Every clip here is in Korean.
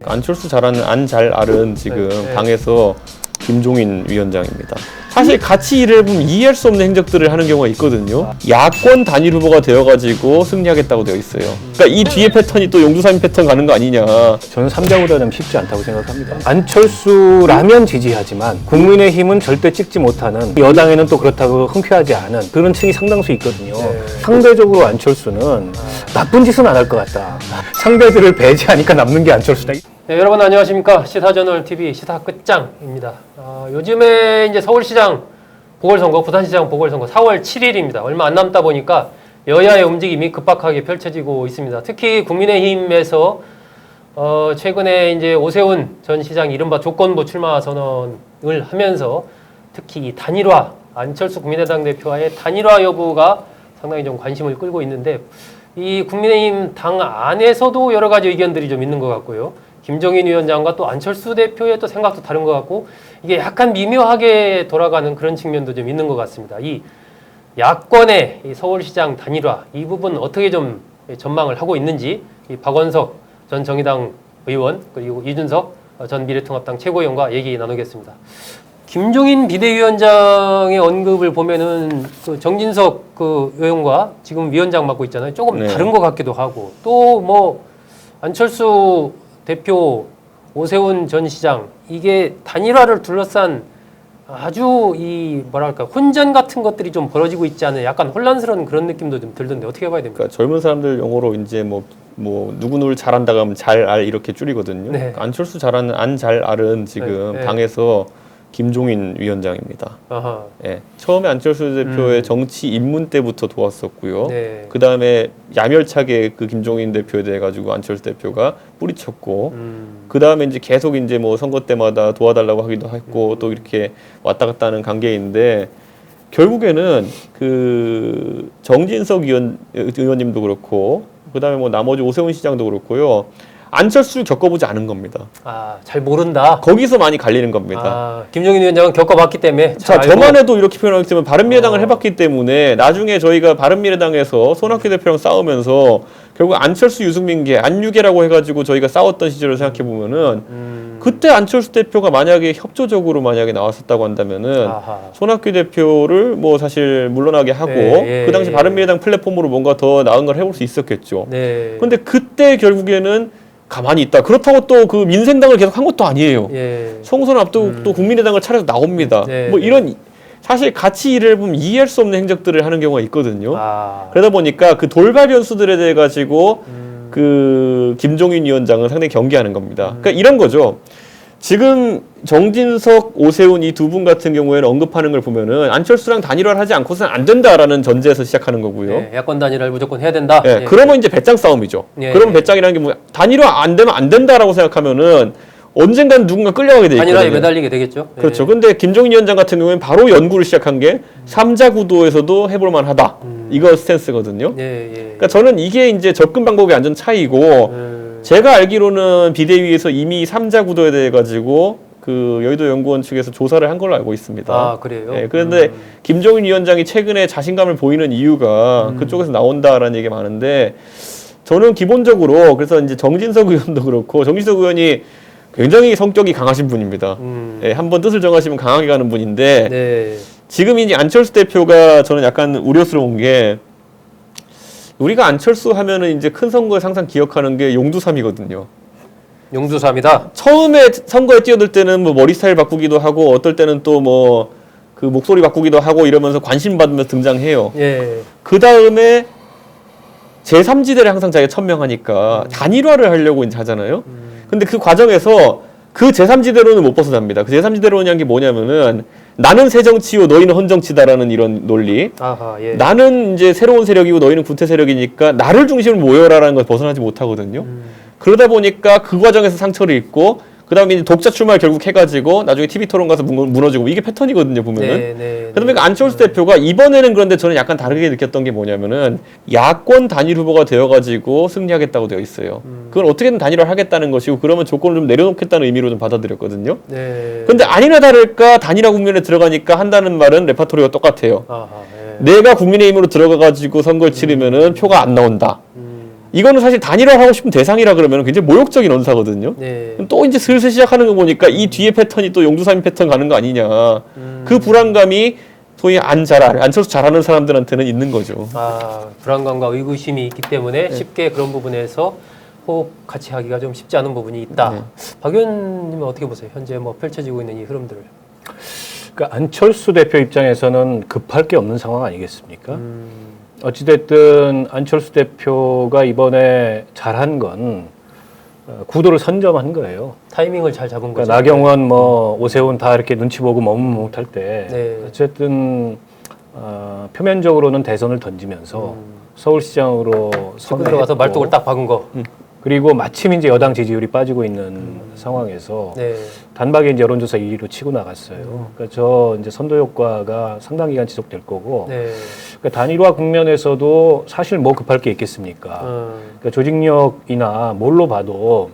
안철수 잘하는 안 잘 알은 지금 당에서 김종인 위원장입니다. 사실 같이 일을 해보면 이해할 수 없는 행적들을 하는 경우가 있거든요. 야권 단일 후보가 되어가지고 승리하겠다고 되어 있어요. 그러니까 이 뒤에 패턴이 또 용두사미 패턴 가는 거 아니냐. 저는 3자보다는 쉽지 않다고 생각합니다. 안철수라면 지지하지만 국민의힘은 절대 찍지 못하는, 여당에는 또 그렇다고 흔쾌하지 않은 그런 층이 상당수 있거든요. 상대적으로 안철수는 나쁜 짓은 안 할 것 같다. 상대들을 배제하니까 남는 게 안철수다. 네, 여러분 안녕하십니까. 시사저널TV 시사 끝장입니다. 요즘에 이제 서울시장 보궐선거, 부산시장 보궐선거 4월 7일입니다. 얼마 안 남다 보니까 여야의 움직임이 급박하게 펼쳐지고 있습니다. 특히 국민의힘에서 최근에 이제 오세훈 전 시장이 이른바 조건부 출마 선언을 하면서 특히 이 단일화, 안철수 국민의당 대표와의 단일화 여부가 상당히 좀 관심을 끌고 있는데, 이 국민의힘 당 안에서도 여러 가지 의견들이 좀 있는 것 같고요. 김종인 위원장과 또 안철수 대표의 또 생각도 다른 것 같고, 이게 약간 미묘하게 돌아가는 그런 측면도 좀 있는 것 같습니다. 이 야권의 이 서울시장 단일화, 이 부분 어떻게 좀 전망을 하고 있는지 이 박원석 전 정의당 의원, 그리고 이준석 전 미래통합당 최고위원과 얘기 나누겠습니다. 김종인 비대위원장의 언급을 보면은 그 정진석 그 의원과 지금 위원장 맡고 있잖아요. 조금 다른 것 같기도 하고, 또 뭐 안철수 대표, 오세훈 전 시장, 이게 단일화를 둘러싼 아주 이 뭐랄까 혼전 같은 것들이 좀 벌어지고 있지 않은 약간 혼란스러운 그런 느낌도 좀 들던데 어떻게 봐야 됩니까? 그러니까 젊은 사람들 용어로 이제 뭐 누구누구를 잘한다고 하면 잘 알 이렇게 줄이거든요. 네. 그러니까 안철수 잘하는 안 잘 알은 지금 네. 당에서 김종인 위원장입니다. 아하. 예, 처음에 안철수 대표의 정치 입문 때부터 도왔었고요. 네. 그 다음에 야멸차게 그 김종인 대표에 대해 가지고 안철수 대표가 뿌리쳤고, 그 다음에 이제 계속 이제 뭐 선거 때마다 도와달라고 하기도 했고, 또 이렇게 왔다 갔다 하는 관계인데, 결국에는 그 정진석 의원님도 그렇고, 그 다음에 뭐 나머지 오세훈 시장도 그렇고요. 안철수를 겪어보지 않은 겁니다. 잘 모른다. 거기서 많이 갈리는 겁니다. 김종인 위원장은 겪어봤기 때문에. 자, 저만 해도 이렇게 표현하기 때문에 바른미래당을 해봤기 때문에 나중에 저희가 바른미래당에서 손학규 대표랑 싸우면서 결국 안철수 유승민계 안유계라고 해가지고 저희가 싸웠던 시절을 생각해 보면은 그때 안철수 대표가 만약에 협조적으로 만약에 나왔었다고 한다면은 손학규 대표를 뭐 사실 물러나게 하고 그 당시 바른미래당 플랫폼으로 뭔가 더 나은 걸 해볼 수 있었겠죠. 근데 그때 결국에는 가만히 있다. 그렇다고 또 그 민생당을 계속 한 것도 아니에요. 총선 앞두고 또 국민의당을 차려서 나옵니다. 뭐 이런 사실 같이 일을 해보면 이해할 수 없는 행적들을 하는 경우가 있거든요. 그러다 보니까 그 돌발 변수들에 대해 가지고 그 김종인 위원장은 상당히 경계하는 겁니다. 그러니까 이런 거죠. 지금 정진석, 오세훈 이 두 분 같은 경우에는 언급하는 걸 보면은 안철수랑 단일화를 하지 않고서는 안 된다라는 전제에서 시작하는 거고요. 야권 단일화를 무조건 해야 된다. 그러면 이제 배짱 싸움이죠. 그러면 배짱이라는 게 뭐 단일화 안 되면 안 된다라고 생각하면은 언젠간 누군가 끌려가게 돼 있거든요. 단일화에 매달리게 되겠죠. 그렇죠. 근데 김종인 위원장 같은 경우에는 바로 연구를 시작한 게 3자 구도에서도 해볼 만하다. 이거 스탠스거든요. 그러니까 저는 이게 이제 접근 방법의 완전 차이고, 제가 알기로는 비대위에서 이미 3자 구도에 대해 가지고 그 여의도 연구원 측에서 조사를 한 걸로 알고 있습니다. 그래요? 그런데 김종인 위원장이 최근에 자신감을 보이는 이유가 그쪽에서 나온다라는 얘기가 많은데, 저는 기본적으로 그래서 이제 정진석 의원도 그렇고, 정진석 의원이 굉장히 성격이 강하신 분입니다. 한번 뜻을 정하시면 강하게 가는 분인데, 지금 이제 안철수 대표가 저는 약간 우려스러운 게, 우리가 안철수 하면은 이제 큰 선거에서 항상 기억하는 게 용두삼이거든요. 용두삼이다. 처음에 선거에 뛰어들 때는 뭐 머리 스타일 바꾸기도 하고, 어떨 때는 또 뭐 그 목소리 바꾸기도 하고 이러면서 관심 받으면서 등장해요. 그 다음에 제3지대를 항상 자기가 천명하니까 단일화를 하려고 이제 하잖아요. 근데 그 과정에서 그 제3지대로는 못 벗어납니다. 그 제3지대로는 게 뭐냐면은, 나는 새 정치요, 너희는 헌 정치다라는 이런 논리. 나는 이제 새로운 세력이고 너희는 구태 세력이니까 나를 중심으로 모여라라는 걸 벗어나지 못하거든요. 그러다 보니까 그 과정에서 상처를 입고, 그 다음에 이제 독자 출마를 결국 해가지고 나중에 TV 토론 가서 무너지고, 이게 패턴이거든요, 보면은. 그러니까 안철수 대표가 이번에는, 그런데 저는 약간 다르게 느꼈던 게 뭐냐면은, 야권 단일 후보가 되어가지고 승리하겠다고 되어 있어요. 그건 어떻게든 단일화를 하겠다는 것이고, 그러면 조건을 좀 내려놓겠다는 의미로 좀 받아들였거든요. 근데 아니나 다를까 단일화 국면에 들어가니까 한다는 말은 레파토리가 똑같아요. 내가 국민의힘으로 들어가가지고 선거를 치르면은 표가 안 나온다. 이거는 사실 단일화하고 싶은 대상이라 그러면 굉장히 모욕적인 언사거든요. 네. 또 이제 슬슬 시작하는 거 보니까 이 뒤에 패턴이 또 용두사미 패턴 가는 거 아니냐. 그 불안감이 소위 안철수 잘하는 사람들한테는 있는 거죠. 불안감과 의구심이 있기 때문에 쉽게 그런 부분에서 호흡 같이 하기가 좀 쉽지 않은 부분이 있다. 박 의원님은 어떻게 보세요? 현재 뭐 펼쳐지고 있는 이 흐름들을. 그러니까 안철수 대표 입장에서는 급할 게 없는 상황 아니겠습니까? 어찌됐든 안철수 대표가 이번에 잘한 건 구도를 선점한 거예요. 타이밍을 잘 잡은 거죠. 그러니까 나경원, 뭐 오세훈 다 이렇게 눈치 보고 머뭇머뭇할 때 네. 어쨌든 표면적으로는 대선을 던지면서 서울시장으로 치고 들어가서 말뚝을 딱 박은 거. 그리고 마침 이제 여당 지지율이 빠지고 있는 상황에서 네. 단박에 이제 여론조사 1위로 치고 나갔어요. 그러니까 저 이제 선도 효과가 상당 기간 지속될 거고, 네. 그러니까 단일화 국면에서도 사실 뭐 급할 게 있겠습니까? 그러니까 조직력이나 뭘로 봐도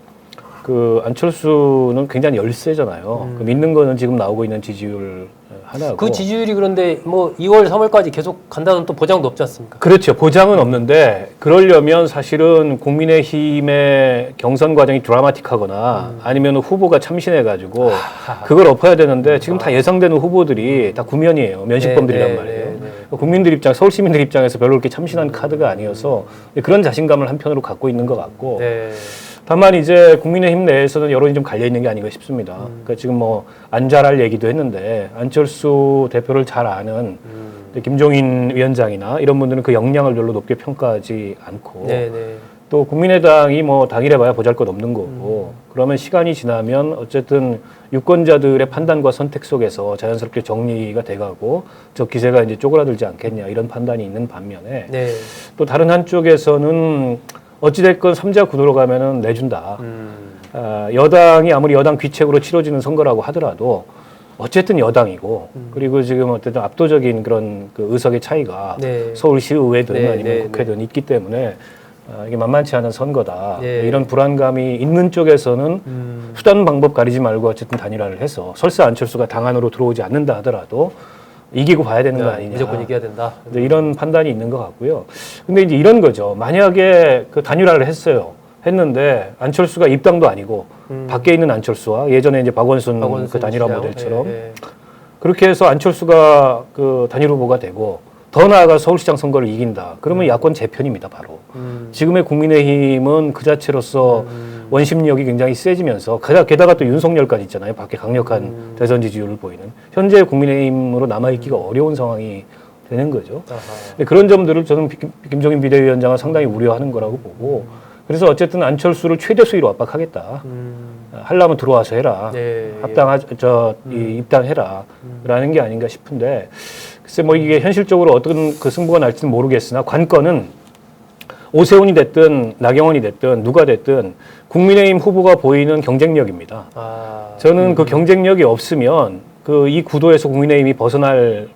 그 안철수는 굉장히 열세잖아요. 그 믿는 거는 지금 나오고 있는 지지율 하나고. 그 지지율이 그런데 뭐 2월, 3월까지 계속 간다는 또 보장도 없지 않습니까? 그렇죠. 보장은 없는데 그러려면 사실은 국민의힘의 경선 과정이 드라마틱하거나 아니면 후보가 참신해가지고 그걸 엎어야 되는데 지금 다 예상되는 후보들이 다 구면이에요. 면식범들이란 네, 말이에요. 네, 네. 국민들 입장, 서울 시민들 입장에서 별로 그렇게 참신한 카드가 아니어서 그런 자신감을 한편으로 갖고 있는 것 같고 네. 다만 이제 국민의힘 내에서는 여론이 좀 갈려 있는 게 아닌가 싶습니다. 그러니까 지금 뭐 안 잘할 얘기도 했는데 안철수 대표를 잘 아는 김종인 위원장이나 이런 분들은 그 역량을 별로 높게 평가하지 않고 네, 네. 또 국민의당이 뭐 당일해봐야 보잘것없는 거고 그러면 시간이 지나면 어쨌든 유권자들의 판단과 선택 속에서 자연스럽게 정리가 돼가고 저 기세가 이제 쪼그라들지 않겠냐 이런 판단이 있는 반면에 네. 또 다른 한쪽에서는 어찌됐건 3자 구도로 가면은 내준다. 여당이 아무리 여당 귀책으로 치러지는 선거라고 하더라도 어쨌든 여당이고 그리고 지금 어쨌든 압도적인 그런 그 의석의 차이가 네. 서울시의회든 네, 아니면 네, 국회든 있기 때문에 이게 만만치 않은 선거다. 네. 이런 불안감이 있는 쪽에서는 수단 방법 가리지 말고 어쨌든 단일화를 해서 설사 안철수가 당 안으로 들어오지 않는다 하더라도 이기고 봐야 되는 거 아니냐. 무조건 이겨야 된다. 이런 판단이 있는 것 같고요. 근데 이제 이런 거죠. 만약에 그 단일화를 했는데 안철수가 입당도 아니고 밖에 있는 안철수와 예전에 이제 박원순 그 단일화 시장. 모델처럼 네. 그렇게 해서 안철수가 그 단일 후보가 되고 더 나아가 서울시장 선거를 이긴다. 그러면 야권 재편입니다, 바로. 지금의 국민의힘은 그 자체로서 원심력이 굉장히 세지면서 게다가 또 윤석열까지 있잖아요. 밖에 강력한 대선 지지율을 보이는. 현재 국민의힘으로 남아있기가 어려운 상황이 되는 거죠. 근데 그런 점들을 저는 김종인 비대위원장은 상당히 우려하는 거라고 보고 그래서 어쨌든 안철수를 최대 수위로 압박하겠다. 하려면 들어와서 해라. 네. 입당해라. 라는 게 아닌가 싶은데 글쎄 뭐 이게 현실적으로 어떤 그 승부가 날지는 모르겠으나 관건은 오세훈이 됐든 나경원이 됐든 누가 됐든 국민의힘 후보가 보이는 경쟁력입니다. 저는 그 경쟁력이 없으면 그 이 구도에서 국민의힘이 벗어날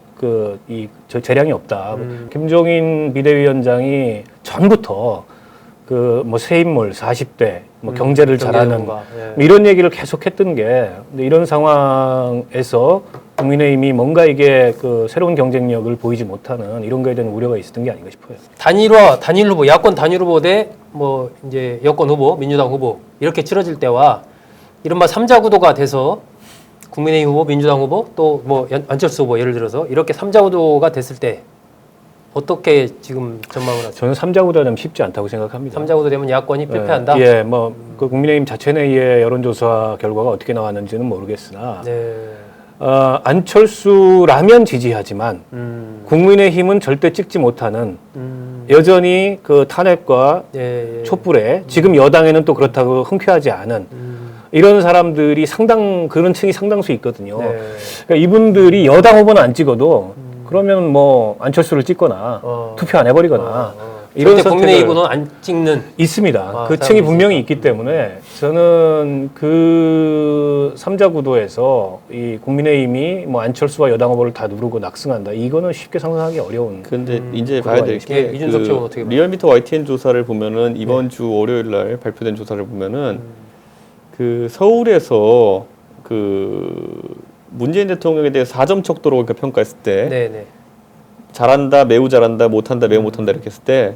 재량이 없다. 김종인 비대위원장이 전부터 그 뭐 새인물 40대 뭐 경제를 잘하는 이런 얘기를 계속했던 게 근데 이런 상황에서 국민의힘이 뭔가 이게 그 새로운 경쟁력을 보이지 못하는 이런 거에 대한 우려가 있었던 게 아닌가 싶어요. 단일 후보, 야권 단일 후보 대 뭐 이제 여권 후보, 민주당 후보 이렇게 치러질 때와 이른바 3자 구도가 돼서 국민의힘 후보, 민주당 후보 또 뭐 안철수 후보 예를 들어서 이렇게 3자 구도가 됐을 때 어떻게 지금 전망을 하세요? 저는 3자 구도는 쉽지 않다고 생각합니다. 3자 구도 되면 야권이 패패한다? 예, 뭐 그 국민의힘 자체 내의 여론조사 결과가 어떻게 나왔는지는 모르겠으나 네. 안철수라면 지지하지만 국민의힘은 절대 찍지 못하는 여전히 그 탄핵과 예. 촛불에 지금 여당에는 또 그렇다고 흔쾌하지 않은 이런 사람들이 그런 층이 상당수 있거든요. 네. 그러니까 이분들이 여당 후보는 안 찍어도 그러면 뭐 안철수를 찍거나 투표 안 해버리거나 이런 절대 국민의힘 선택을 후보는 안 찍는 있습니다. 그 층이 분명히 있기 때문에 저는 그 3자 구도에서 이 국민의힘이 뭐 안철수와 여당 후보를 다 누르고 낙승한다. 이거는 쉽게 상상하기 어려운. 근데 이제 봐야 될 게 이준석 쪽은 어떻게 봐요? 리얼미터 YTN 조사를 보면은 이번 주 월요일 날 발표된 조사를 보면은 그 서울에서 그 문재인 대통령에 대해 4점 척도로 평가했을 때 네네. 잘한다, 매우 잘한다, 못한다, 매우 못한다 이렇게 했을 때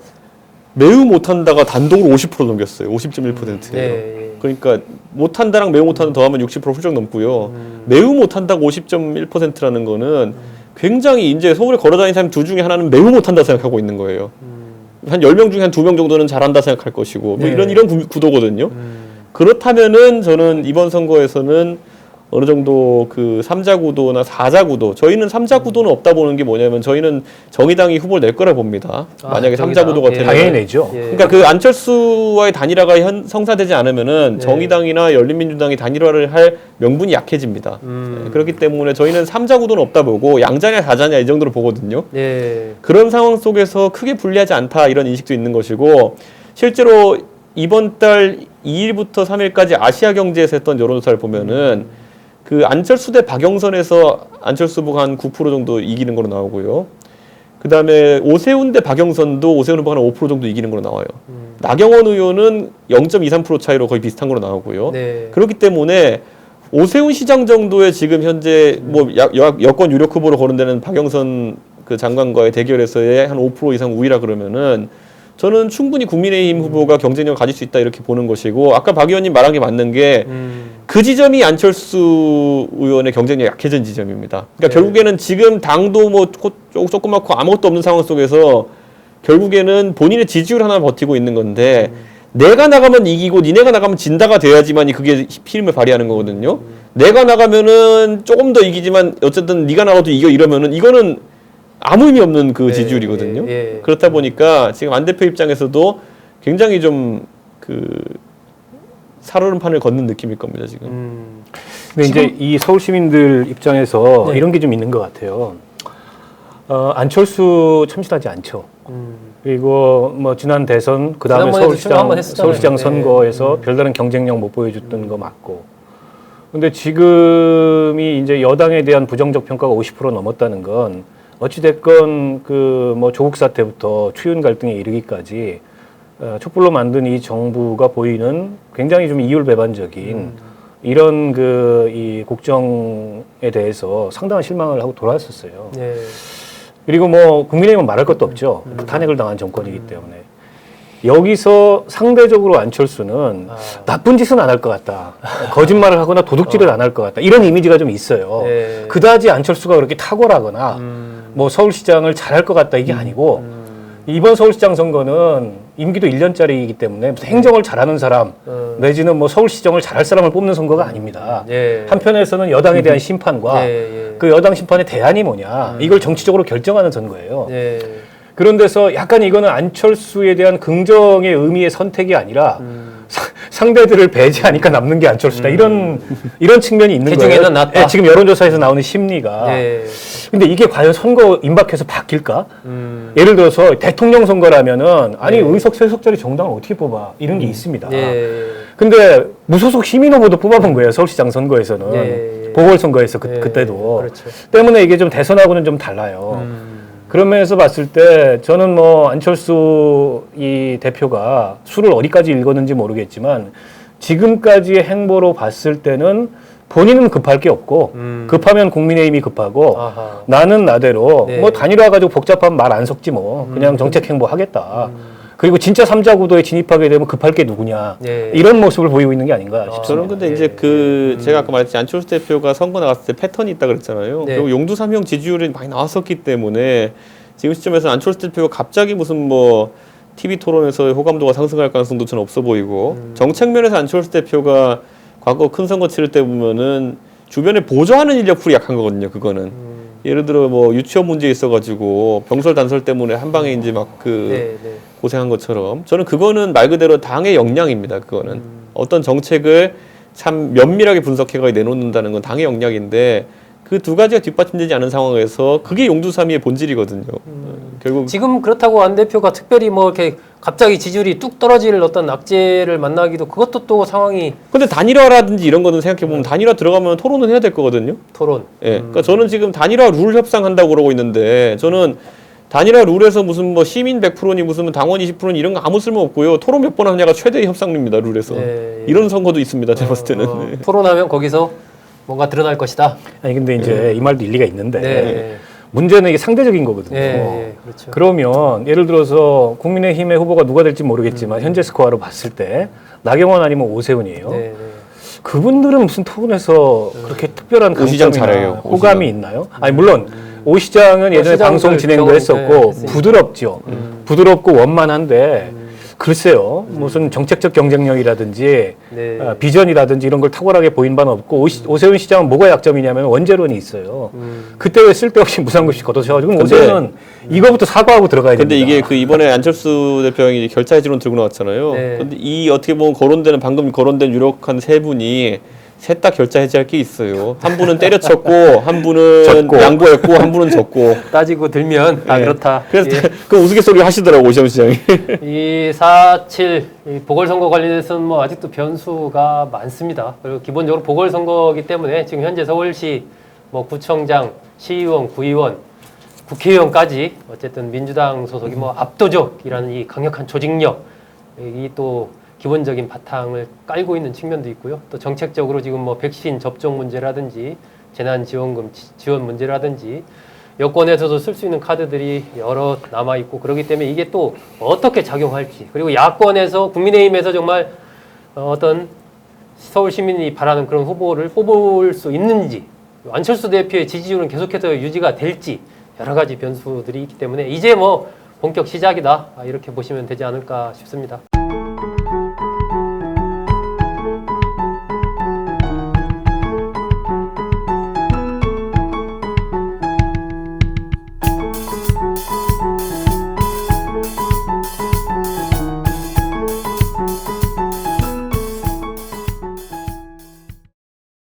매우 못한다가 단독으로 50% 넘겼어요. 50.1%예요. 네. 그러니까 못한다랑 매우 못한다 더하면 60% 훌쩍 넘고요. 매우 못한다고 50.1%라는 거는 굉장히 이제 서울에 걸어다니는 사람 둘 중에 하나는 매우 못한다 생각하고 있는 거예요. 한 10명 중에 한 2명 정도는 잘한다 생각할 것이고 뭐 네. 이런 구도거든요. 그렇다면은 저는 이번 선거에서는 어느 정도 그 3자 구도나 4자 구도, 저희는 3자 구도는 없다 보는 게 뭐냐면 저희는 정의당이 후보를 낼 거라 봅니다. 만약에 3자 구도가 되면. 당연히 내죠. 그러니까 그 안철수와의 단일화가 성사되지 않으면은 정의당이나 열린민주당이 단일화를 할 명분이 약해집니다. 그렇기 때문에 저희는 3자 구도는 없다 보고 양자냐 4자냐 이 정도로 보거든요. 그런 상황 속에서 크게 불리하지 않다 이런 인식도 있는 것이고 실제로 이번 달 2일부터 3일까지 아시아경제에서 했던 여론조사를 보면은 그 안철수 대 박영선에서 안철수 후보가 한 9% 정도 이기는 걸로 나오고요. 그 다음에 오세훈 대 박영선도 오세훈 후보가 한 5% 정도 이기는 걸로 나와요. 나경원 의원은 0.23% 차이로 거의 비슷한 걸로 나오고요. 네. 그렇기 때문에 오세훈 시장 정도의 지금 현재 뭐 여권 유력 후보로 거론되는 박영선 그 장관과의 대결에서의 한 5% 이상 우위라 그러면은 저는 충분히 국민의힘 후보가 경쟁력을 가질 수 있다 이렇게 보는 것이고 아까 박 의원님 말한 게 맞는 게 그 지점이 안철수 의원의 경쟁력이 약해진 지점입니다. 그러니까 결국에는 지금 당도 뭐 조그맣고 아무것도 없는 상황 속에서 결국에는 본인의 지지율 하나 버티고 있는 건데 내가 나가면 이기고 니네가 나가면 진다가 돼야지만이 그게 힘을 발휘하는 거거든요. 내가 나가면은 조금 더 이기지만 어쨌든 네가 나가도 이겨 이러면은 이거는 아무 의미 없는 그 지지율이거든요. 그렇다 보니까 지금 안 대표 입장에서도 굉장히 좀 그 살얼음판을 걷는 느낌일 겁니다, 지금. 근데 이제 이 서울 시민들 입장에서 이런 게 좀 있는 것 같아요. 안철수 참신하지 않죠. 그리고 뭐 지난 대선 그 다음에 서울시장 선거에서 별다른 경쟁력 못 보여줬던 거 맞고. 근데 지금이 이제 여당에 대한 부정적 평가가 50% 넘었다는 건 어찌됐건 그 뭐 조국 사태부터 추윤 갈등에 이르기까지 촛불로 만든 이 정부가 보이는 굉장히 좀 이율배반적인 이런 그 이 국정에 대해서 상당한 실망을 하고 돌아왔었어요. 그리고 뭐 국민의힘은 말할 것도 없죠. 탄핵을 당한 정권이기 때문에. 여기서 상대적으로 안철수는 나쁜 짓은 안 할 것 같다. 거짓말을 하거나 도둑질을 안 할 것 같다. 이런 이미지가 좀 있어요. 그다지 안철수가 그렇게 탁월하거나 뭐 서울시장을 잘할 것 같다 이게 아니고 이번 서울시장 선거는 임기도 1년짜리이기 때문에 무슨 행정을 잘하는 사람 내지는 뭐 서울시정을 잘할 사람을 뽑는 선거가 아닙니다. 한편에서는 여당에 대한 심판과 그 여당 심판의 대안이 뭐냐 이걸 정치적으로 결정하는 선거예요. 그런 데서 약간 이거는 안철수에 대한 긍정의 의미의 선택이 아니라 상대들을 배제하니까 남는 게 안철수다. 이런 측면이 있는 거예요. 낫다. 지금 여론조사에서 나오는 심리가. 근데 이게 과연 선거 임박해서 바뀔까? 예를 들어서 대통령 선거라면은 아니 의석 세석짜리 정당을 어떻게 뽑아? 이런 게 있습니다. 근데 무소속 시민 후보도 뽑아본 거예요. 서울시장 선거에서는. 보궐선거에서 그때도. 그렇죠. 때문에 이게 좀 대선하고는 좀 달라요. 그런 면에서 봤을 때 저는 뭐 안철수 이 대표가 수를 어디까지 읽었는지 모르겠지만 지금까지의 행보로 봤을 때는 본인은 급할 게 없고 급하면 국민의힘이 급하고 나는 나대로 뭐 단일화 가지고 복잡한 말 안 섞지 뭐 그냥 정책 행보 하겠다. 그리고 진짜 3자 구도에 진입하게 되면 급할 게 누구냐 이런 모습을 보이고 있는 게 아닌가 싶습니다. 저는 근데 이제 그 제가 아까 말했듯이 안철수 대표가 선거 나갔을 때 패턴이 있다 그랬잖아요. 그리고 용두 3형 지지율이 많이 나왔었기 때문에 지금 시점에서 안철수 대표가 갑자기 무슨 뭐 TV 토론에서 호감도가 상승할 가능성도 저는 없어 보이고 정책면에서 안철수 대표가 과거 큰 선거 치를 때 보면은 주변에 보조하는 인력풀이 약한 거거든요. 그거는 예를 들어 뭐 유치원 문제 있어가지고 병설 단설 때문에 한 방에 이제 막 그 고생한 것처럼 저는 그거는 말 그대로 당의 역량입니다. 그거는 어떤 정책을 참 면밀하게 분석해가 내놓는다는 건 당의 역량인데 그 두 가지가 뒷받침되지 않은 상황에서 그게 용두삼이의 본질이거든요. 결국 지금 그렇다고 안 대표가 특별히 뭐 이렇게 갑자기 지지율이 뚝 떨어질 어떤 악재를 만나기도 그것도 또 상황이. 근데 단일화라든지 이런 거는 생각해 보면 단일화 들어가면 토론은 해야 될 거거든요. 토론. 예. 그러니까 저는 지금 단일화 룰 협상한다고 그러고 있는데 저는 단일화 룰에서 무슨 뭐 시민 100%니 무슨 당원 20%니 이런 거 아무 쓸모 없고요. 토론 몇 번 하냐가 최대의 협상률입니다. 룰에서. 이런 선거도 있습니다. 제가 봤을 때는. 토론하면 거기서 뭔가 드러날 것이다. 아니 근데 이제 이 말도 일리가 있는데 문제는 이게 상대적인 거거든요. 그렇죠. 그러면 예를 들어서 국민의힘의 후보가 누가 될지 모르겠지만 현재 스코어로 봤을 때 나경원 아니면 오세훈이에요. 그분들은 무슨 토론에서 그렇게 특별한 오 시장 강점이나 잘해요. 오 호감이 시장. 있나요? 아니 물론 오 시장은 예전에 시장들 방송 진행도 경험, 했었고 했으니까. 부드럽죠. 부드럽고 원만한데 글쎄요, 무슨 정책적 경쟁력이라든지 비전이라든지 이런 걸 탁월하게 보인 바는 없고 오세훈 시장은 뭐가 약점이냐면 원재론이 있어요. 그때 왜 쓸데없이 무상급식 걷어쳐가지고 오세훈은 이거부터 사과하고 들어가야 됩니다. 근데 이게 그 이번에 안철수 대표형이 결사해지론 들고 나왔잖아요. 근데 이 어떻게 보면 거론되는 방금 거론된 유력한 세 분이 셋 다 결자 해지할 게 있어요. 한 분은 때려쳤고, 한 분은 졌고. 양보했고, 한 분은 졌고. 따지고 들면 다 그렇다. 그래서 그 우스갯소리 하시더라고 오시영 시장이. 이 4.7 이 보궐선거 관련해서는 뭐 아직도 변수가 많습니다. 그리고 기본적으로 보궐선거이기 때문에 지금 현재 서울시 뭐 구청장, 시의원, 구의원, 국회의원까지 어쨌든 민주당 소속이 뭐 압도적이라는 이 강력한 조직력, 이 또 기본적인 바탕을 깔고 있는 측면도 있고요. 또 정책적으로 지금 뭐 백신 접종 문제라든지 재난지원금 지원 문제라든지 여권에서도 쓸 수 있는 카드들이 여러 남아 있고 그렇기 때문에 이게 또 어떻게 작용할지, 그리고 야권에서 국민의힘에서 정말 어떤 서울 시민이 바라는 그런 후보를 뽑을 수 있는지, 안철수 대표의 지지율은 계속해서 유지가 될지 여러 가지 변수들이 있기 때문에 이제 뭐 본격 시작이다 이렇게 보시면 되지 않을까 싶습니다.